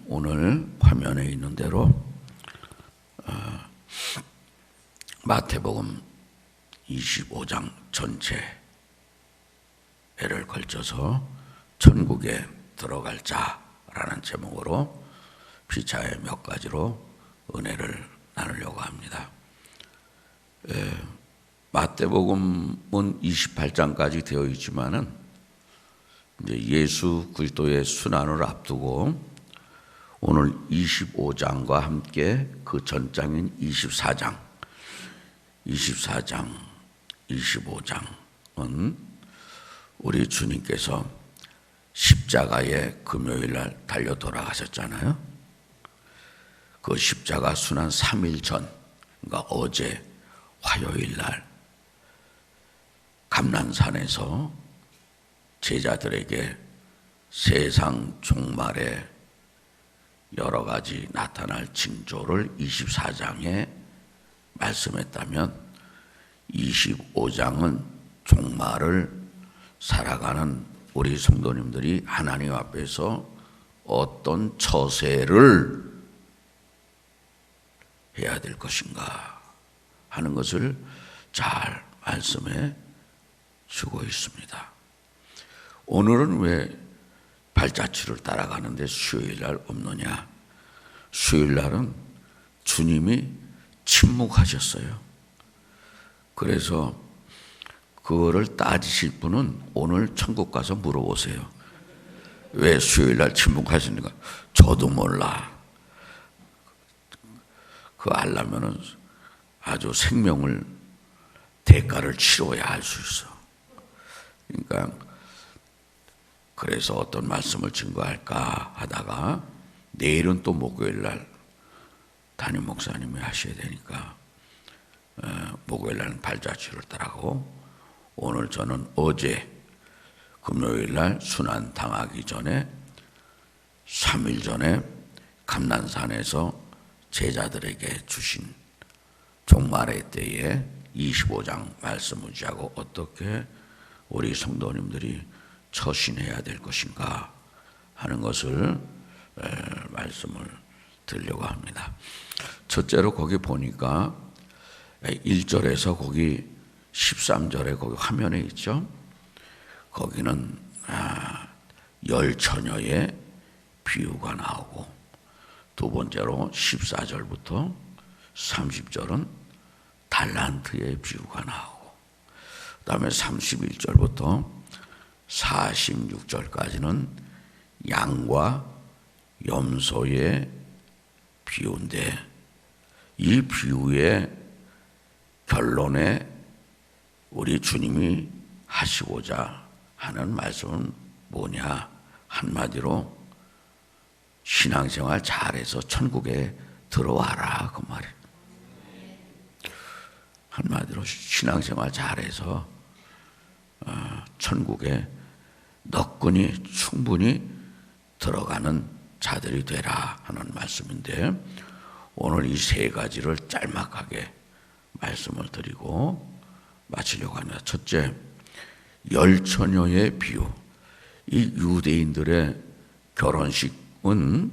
오늘 화면에 있는 대로 마태복음 25장 전체를 걸쳐서 천국에 들어갈 자라는 제목으로 피차의 몇 가지로 은혜를 나누려고 합니다. 마태복음은 28장까지 되어 있지만은 이제 예수 그리스도의 순환을 앞두고 오늘 25장과 함께 그 전장인 24장, 25장은 우리 주님께서 십자가에 금요일날 달려 돌아가셨잖아요. 그 십자가 순환 3일 전, 그러니까 어제 화요일날 감난산에서 제자들에게 세상 종말에 여러 가지 나타날 징조를 24장에 말씀했다면 25장은 종말을 살아가는 우리 성도님들이 하나님 앞에서 어떤 처세를 해야 될 것인가 하는 것을 잘 말씀해 주고 있습니다. 오늘은 왜 발자취를 따라가는데 수요일날 없느냐? 수요일날은 주님이 침묵하셨어요. 그래서 그거를 따지실 분은 오늘 천국 가서 물어보세요. 왜 수요일날 침묵하시는가? 저도 몰라. 그거 알려면은 아주 생명을 대가를 치러야 알 수 있어. 그러니까 그래서 어떤 말씀을 증거할까 하다가 내일은 또 목요일날 담임 목사님이 하셔야 되니까 목요일날은 발자취를 따라가고 오늘 저는 어제 금요일날 순환 당하기 전에 3일 전에 감난산에서 제자들에게 주신 종말의 때에 25장 말씀을 지하고 어떻게 우리 성도님들이 처신해야 될 것인가 하는 것을 말씀을 드리려고 합니다. 첫째로 거기 보니까 1절에서 거기 13절에 거기 화면에 있죠. 거기는 열 처녀의 비유가 나오고 두 번째로 14절부터 30절은 달란트의 비유가 나오고 그 다음에 31절부터 46절까지는 양과 염소의 비유인데 이 비유의 결론에 우리 주님이 하시고자 하는 말씀은 뭐냐? 한마디로 신앙생활 잘해서 천국에 들어와라 그 말이에요. 한마디로 신앙생활 잘해서 천국에 너끈히 충분히 들어가는 자들이 되라 하는 말씀인데 오늘 이 세 가지를 짤막하게 말씀을 드리고 마치려고 합니다. 첫째, 열 처녀의 비유. 이 유대인들의 결혼식은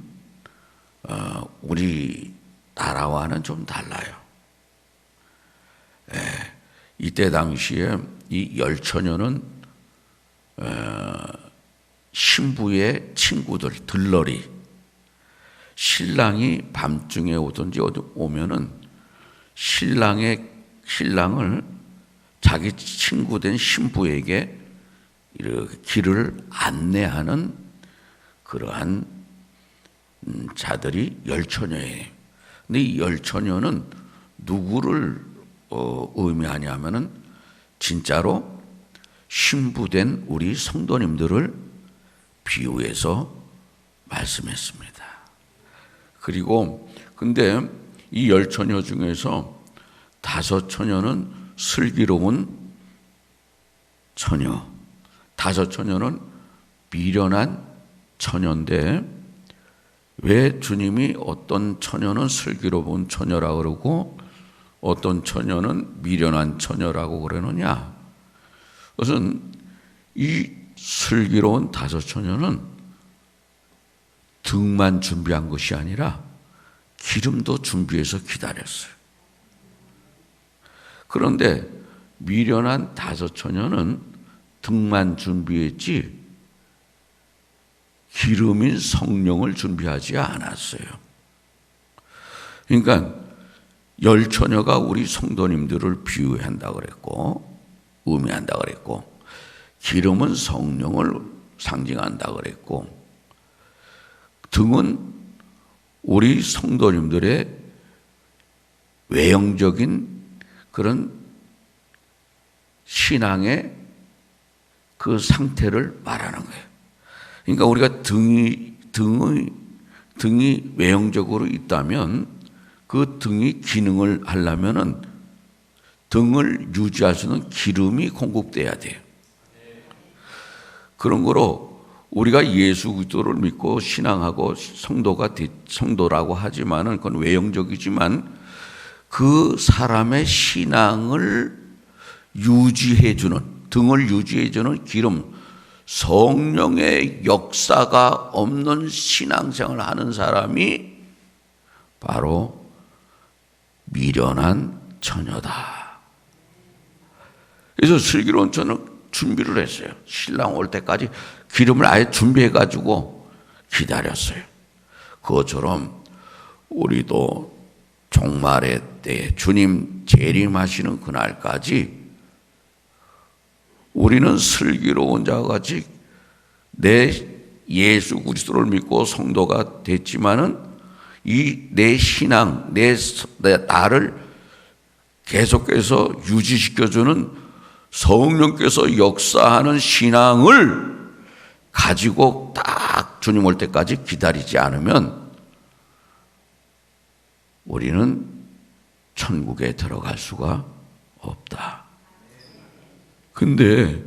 우리 나라와는 좀 달라요. 이때 당시에 이 열 처녀는 신부의 친구들, 들러리, 신랑이 밤중에 오든지 오면은 신랑을 자기 친구된 신부에게 이렇게 길을 안내하는 그러한 자들이 열 처녀예요. 근데 이 열 처녀는 누구를 의미하냐면은 진짜로 신부된 우리 성도님들을 비유해서 말씀했습니다. 그리고 근데 이 열 처녀 중에서 5 처녀는 슬기로운 처녀, 5 처녀는 미련한 처녀인데 왜 주님이 어떤 처녀는 슬기로운 처녀라고 그러고 어떤 처녀는 미련한 처녀라고 그러느냐? 그것은 이 슬기로운 5 처녀는 등만 준비한 것이 아니라 기름도 준비해서 기다렸어요. 그런데 미련한 다섯 처녀는 등만 준비했지 기름인 성령을 준비하지 않았어요. 그러니까 열 처녀가 우리 성도님들을 비유한다고 그랬고 의미한다고 그랬고 기름은 성령을 상징한다고 그랬고 등은 우리 성도님들의 외형적인 그런 신앙의 그 상태를 말하는 거예요. 그러니까 우리가 등이 외형적으로 있다면 그 등이 기능을 하려면은 등을 유지할 수 있는 기름이 공급돼야 돼요. 그런 거로 우리가 예수 그리스도를 믿고 신앙하고 성도라고 하지만은 그건 외형적이지만 그 사람의 신앙을 유지해주는 등을 유지해주는 기름, 성령의 역사가 없는 신앙생활을 하는 사람이 바로 미련한 처녀다. 그래서 슬기로운 처녀는 준비를 했어요. 신랑 올 때까지 기름을 아예 준비해가지고 기다렸어요. 그것처럼 우리도 종말의 때 주님 재림하시는 그날까지 우리는 슬기로운 자와 같이 내 예수 그리스도를 믿고 성도가 됐지만은 이 내 신앙, 나를 계속해서 유지시켜주는 성령께서 역사하는 신앙을 가지고 딱 주님 올 때까지 기다리지 않으면 우리는 천국에 들어갈 수가 없다. 근데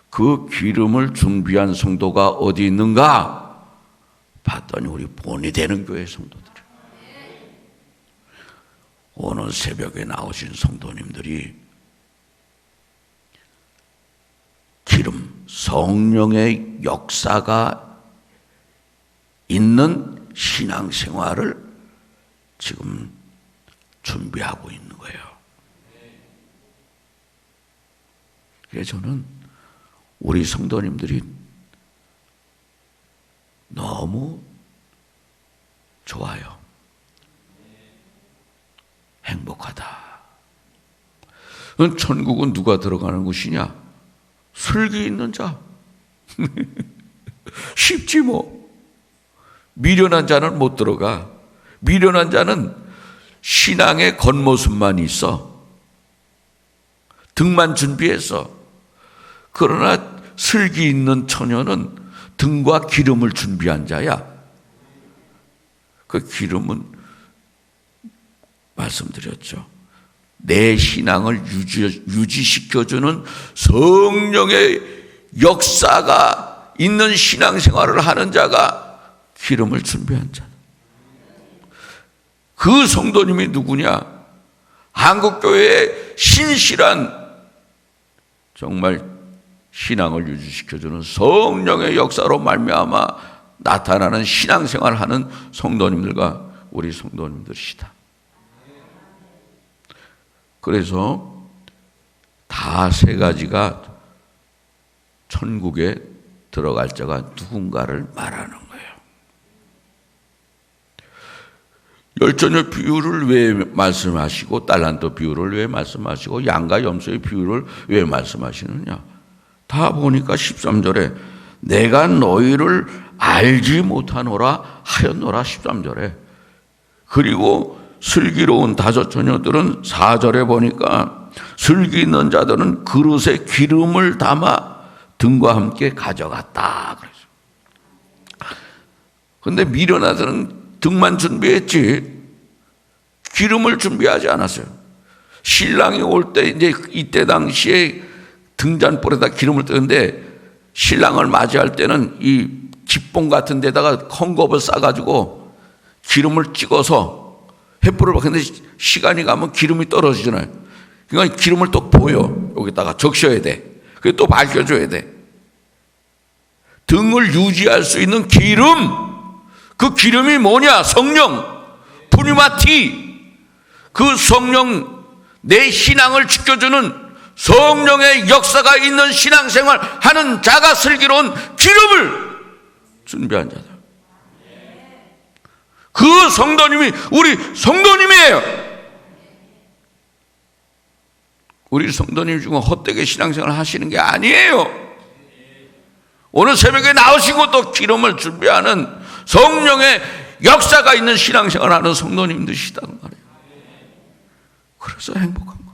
그 기름을 준비한 성도가 어디 있는가? 봤더니 우리 본이 되는 교회 성도들. 오늘 새벽에 나오신 성도님들이 기름, 성령의 역사가 있는 신앙생활을 지금 준비하고 있는 거예요. 그래서 저는 우리 성도님들이 너무 좋아요. 행복하다. 천국은 누가 들어가는 곳이냐? 슬기 있는 자. 쉽지 뭐. 미련한 자는 못 들어가. 미련한 자는 신앙의 겉모습만 있어. 등만 준비해서. 그러나 슬기 있는 처녀는 등과 기름을 준비한 자야. 그 기름은 말씀드렸죠. 내 신앙을 유지시켜주는 성령의 역사가 있는 신앙생활을 하는 자가 기름을 준비한 자. 그 성도님이 누구냐? 한국교회의 신실한 정말 신앙을 유지시켜주는 성령의 역사로 말미암아 나타나는 신앙생활을 하는 성도님들과 우리 성도님들이시다. 그래서 다 세 가지가 천국에 들어갈 자가 누군가를 말하는 거예요. 열전의 비유를 왜 말씀하시고 달란트 비유를 왜 말씀하시고 양과 염소의 비유를 왜 말씀하시느냐? 다 보니까 13절에 내가 너희를 알지 못하노라 하였노라 13절에. 그리고 슬기로운 다섯 처녀들은 4절에 보니까 슬기 있는 자들은 그릇에 기름을 담아 등과 함께 가져갔다. 그런데 미련하들은 등만 준비했지 기름을 준비하지 않았어요. 신랑이 올 때 이제 이때 당시에 등잔불에다 기름을 뜨는데 신랑을 맞이할 때는 이 기봉 같은 데다가 헝겊을 싸가지고 기름을 찍어서 횃불을 박는데 시간이 가면 기름이 떨어지잖아요. 그러니까 기름을 또 보여. 여기다가 적셔야 돼. 그리고 또 밝혀줘야 돼. 등을 유지할 수 있는 기름, 그 기름이 뭐냐? 성령, 푸니마티. 그 성령, 내 신앙을 지켜주는 성령의 역사가 있는 신앙생활 하는 자가 슬기로운 기름을 준비한 자다. 그 성도님이 우리 성도님이에요. 우리 성도님 중에 헛되게 신앙생활 하시는 게 아니에요. 오늘 새벽에 나오신 것도 기름을 준비하는 성령의 역사가 있는 신앙생활 하는 성도님들이시단 말이에요. 그래서 행복한 거,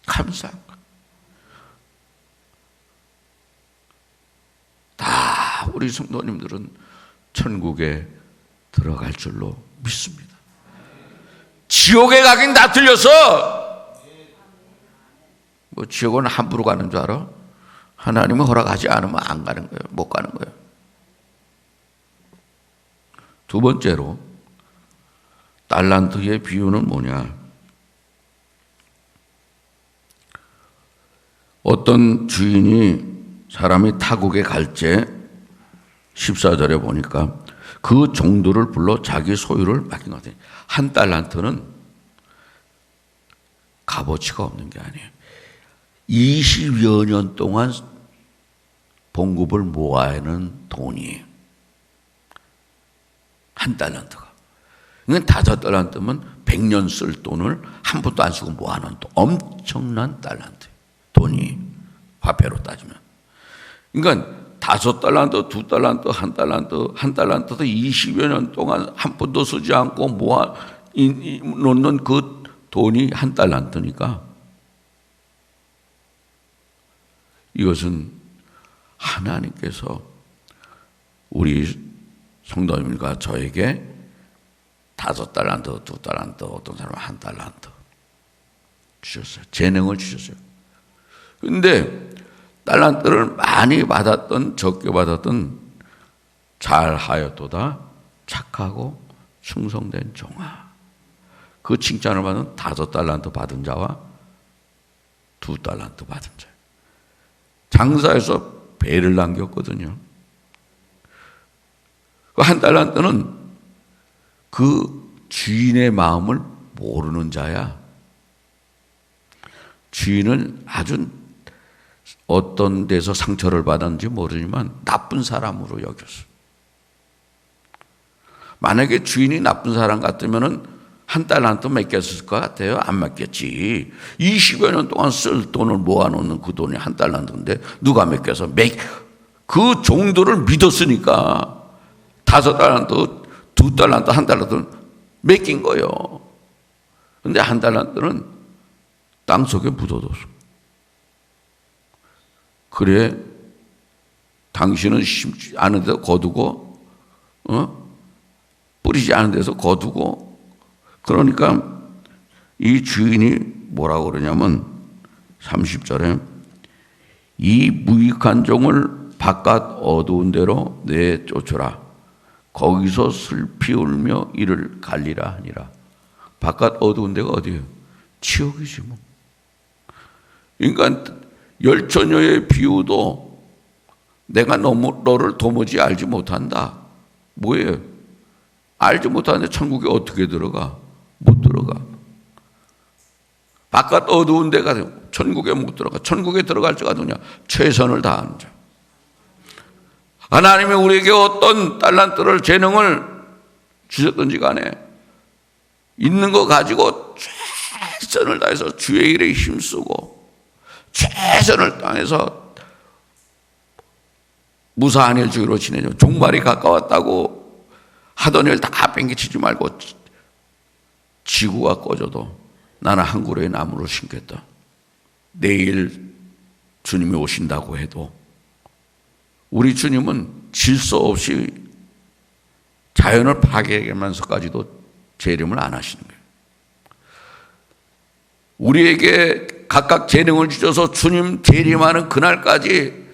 감사한 거. 다 우리 성도님들은 천국에 들어갈 줄로 믿습니다. 지옥에 가긴 다 틀려서, 뭐 지옥은 함부로 가는 줄 알아? 하나님은 허락하지 않으면 안 가는 거예요. 못 가는 거예요. 두 번째로 달란트의 비유는 뭐냐? 어떤 주인이 사람이 타국에 갈 때 14절에 보니까 그 종들을 불러 자기 소유를 맡긴 것 같아요. 한 달란트는 값어치가 없는 게 아니에요. 20여 년 동안 봉급을 모아야하는 돈이에요. 한 달란트가. 그러니까 5달란트면 100년 쓸 돈을 한 푼도 안 쓰고 모아놓은 돈. 엄청난 달란트. 돈이 화폐로 따지면. 그러니까 5달란트, 2달란트, 1달란트, 1달란트도 20여 년 동안 한 푼도 쓰지 않고 모아 놓는 그 돈이 1달란트니까 이것은 하나님께서 우리 성도님과 저에게 5달란트, 2달란트, 어떤 사람은 1달란트 주셨어요. 재능을 주셨어요. 그런데 달란트를 많이 받았던 적게 받았던 잘하였도다 착하고 충성된 종아. 그 칭찬을 받은 5달란트 받은 자와 2달란트 받은 자. 장사에서 배를 남겼거든요. 그 1달란트는 그 주인의 마음을 모르는 자야. 주인은 아주 어떤 데서 상처를 받았는지 모르지만 나쁜 사람으로 여겼어. 만약에 주인이 나쁜 사람 같으면은 1달란트 맡겼을 것 같아요? 안 맡겼지. 20여 년 동안 쓸 돈을 모아놓는 그 돈이 1달란트인데 누가 맡겨서 그 종들을 믿었으니까 5달란트, 2달란트, 1달란트 맡긴 거예요. 근데 1달란트는 땅 속에 묻어뒀어. 그래, 당신은 심지 않은 데서 거두고, 뿌리지 않은 데서 거두고, 그러니까 이 주인이 뭐라고 그러냐면 30절에 이 무익한 종을 바깥 어두운 데로 내쫓으라. 거기서 슬피 울며 이를 갈리라 하니라. 바깥 어두운 데가 어디예요? 지옥이지 뭐. 그러니까 열처녀의 비유도 내가 너를 도무지 알지 못한다. 뭐예요? 알지 못하는데 천국에 어떻게 들어가? 못 들어가. 바깥 어두운 데가 천국에 못 들어가. 천국에 들어갈 자가 누구냐? 최선을 다하는 자. 하나님이 우리에게 어떤 달란트를 재능을 주셨든지 간에 있는 거 가지고 최선을 다해서 주의 일에 힘쓰고 최선을 다해서 무사한 일주기로 지내죠. 종말이 가까웠다고 하던 일 다 뺑기치지 말고 지구가 꺼져도 나는 한 그루의 나무를 심겠다. 내일 주님이 오신다고 해도 우리 주님은 질서 없이 자연을 파괴하면서까지도 재림을 안 하시는 거예요. 우리에게 각각 재능을 주셔서 주님 재림하는 그날까지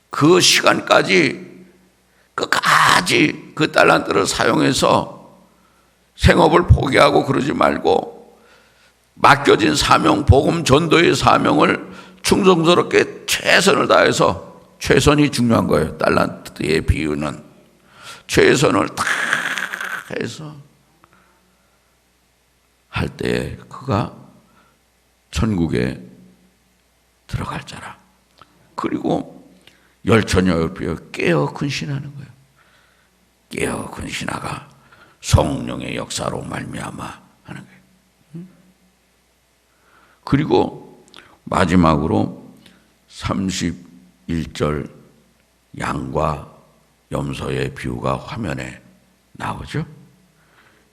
그 시간까지 끝까지 그 달란트를 사용해서 생업을 포기하고 그러지 말고 맡겨진 사명, 복음 전도의 사명을 충성스럽게 최선을 다해서 최선이 중요한 거예요. 달란트의 비유는 최선을 다 해서 할 때에 그가 천국에 들어갈 자라. 그리고 열처녀에 깨어 근신하는 거예요. 깨어 근신하가 성령의 역사로 말미암아 하는 거예요. 그리고 마지막으로 31절 양과 염소의 비유가 화면에 나오죠.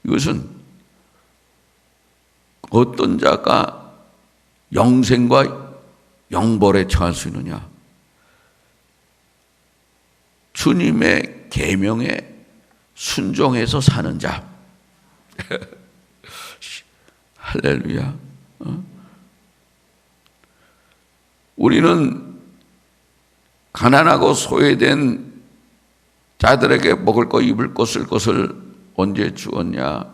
이것은 어떤 자가 영생과 영벌에 처할 수 있느냐? 주님의 계명에 순종해서 사는 자. 할렐루야. 우리는 가난하고 소외된 자들에게 먹을 것, 입을 것, 쓸 것을 언제 주었냐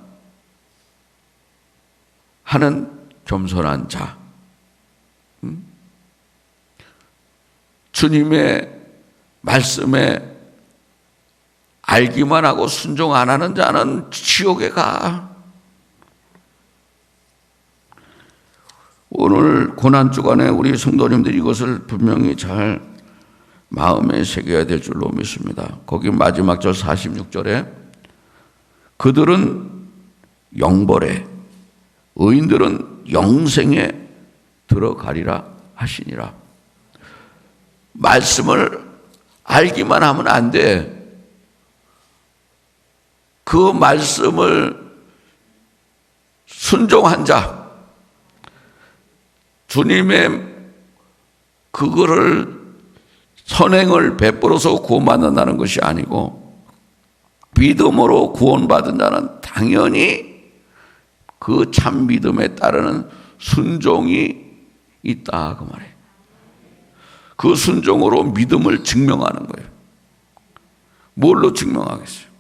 하는 겸손한 자. 주님의 말씀에 알기만 하고 순종 안 하는 자는 지옥에 가. 오늘 고난주간에 우리 성도님들이 이것을 분명히 잘 마음에 새겨야 될 줄로 믿습니다. 거기 마지막 절 46절에 그들은 영벌에 의인들은 영생에 들어가리라 하시니라. 말씀을 알기만 하면 안 돼. 그 말씀을 순종한 자, 주님의 그거를 선행을 베풀어서 구원받는다는 것이 아니고 믿음으로 구원받은 자는 당연히 그 참 믿음에 따르는 순종이 있다 그 말이에요. 그 순종으로 믿음을 증명하는 거예요. 뭘로 증명하겠어요?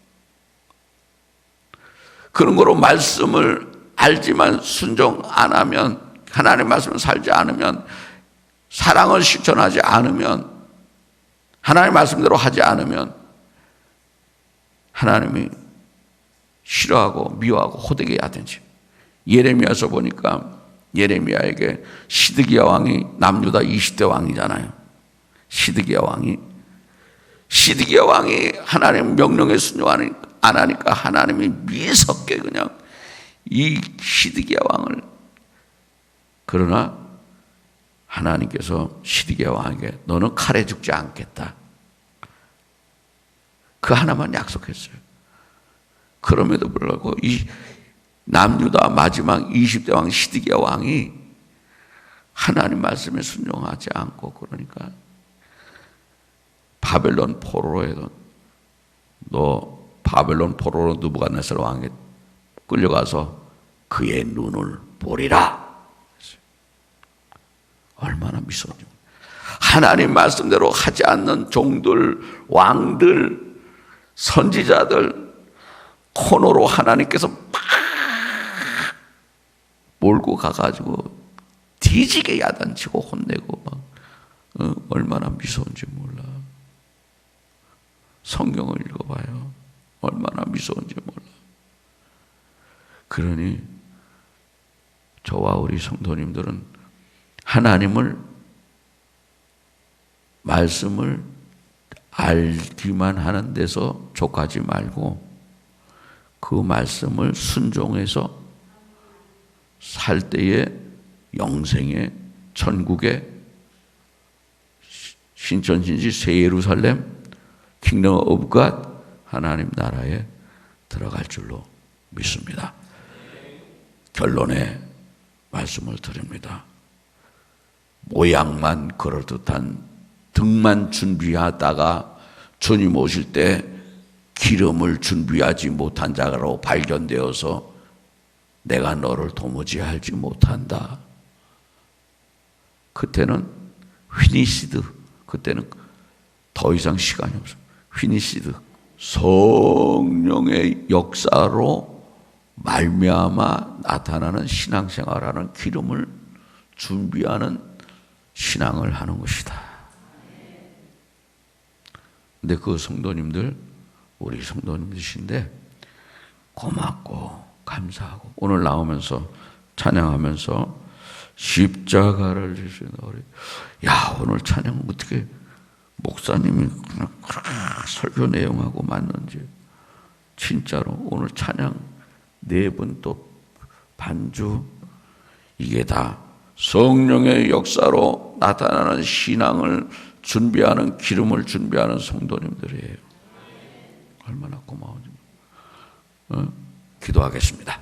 그런 거로 말씀을 알지만 순종 안 하면, 하나님의 말씀을 살지 않으면, 사랑을 실천하지 않으면, 하나님의 말씀대로 하지 않으면 하나님이 싫어하고 미워하고 호되게 하든지. 예레미야서 보니까 예레미야에게 시드기야 왕이 남유다 20대 왕이잖아요. 시드기야 왕이 하나님 명령에 순종 안 하니까 하나님이 미섭게 그냥 이 시드기야 왕을, 그러나 하나님께서 시드기야 왕에게 너는 칼에 죽지 않겠다. 그 하나만 약속했어요. 그럼에도 불구하고 이 남유다 마지막 20대 왕 시드기야 왕이 하나님 말씀에 순종하지 않고, 그러니까 바벨론 포로로 바벨론 포로로 느부갓네살 왕에 끌려가서 그의 눈을 보리라. 얼마나 미소죠. 하나님 말씀대로 하지 않는 종들, 왕들, 선지자들 코너로 하나님께서 막 몰고 가가지고 뒤지게 야단치고 혼내고 막 얼마나 미소인지 몰라. 성경을 읽어봐요. 얼마나 미소인지 몰라. 그러니 저와 우리 성도님들은 하나님을, 말씀을 알기만 하는 데서 족하지 말고 그 말씀을 순종해서 살 때에 영생의 천국의 신천지지 새 예루살렘 킹덤 오브 갓 하나님 나라에 들어갈 줄로 믿습니다. 결론에 말씀을 드립니다. 모양만 그럴듯한 등만 준비하다가 주님 오실 때 기름을 준비하지 못한 자로 발견되어서 내가 너를 도무지 알지 못한다. 그때는 피니시드, 그때는 더 이상 시간이 없어. 피니시드, 성령의 역사로 말미암아 나타나는 신앙생활하는 기름을 준비하는 신앙을 하는 것이다. 근데 그 성도님들 우리 성도님이신데 고맙고 감사하고 오늘 나오면서 찬양하면서 십자가를 지신 우리 야 오늘 찬양 어떻게 목사님이 그냥 설교 내용하고 맞는지 진짜로 오늘 찬양 네 분 또 반주 이게 다 성령의 역사로 나타나는 신앙을 준비하는 기름을 준비하는 성도님들이에요. 얼마나 고마운지 기도하겠습니다.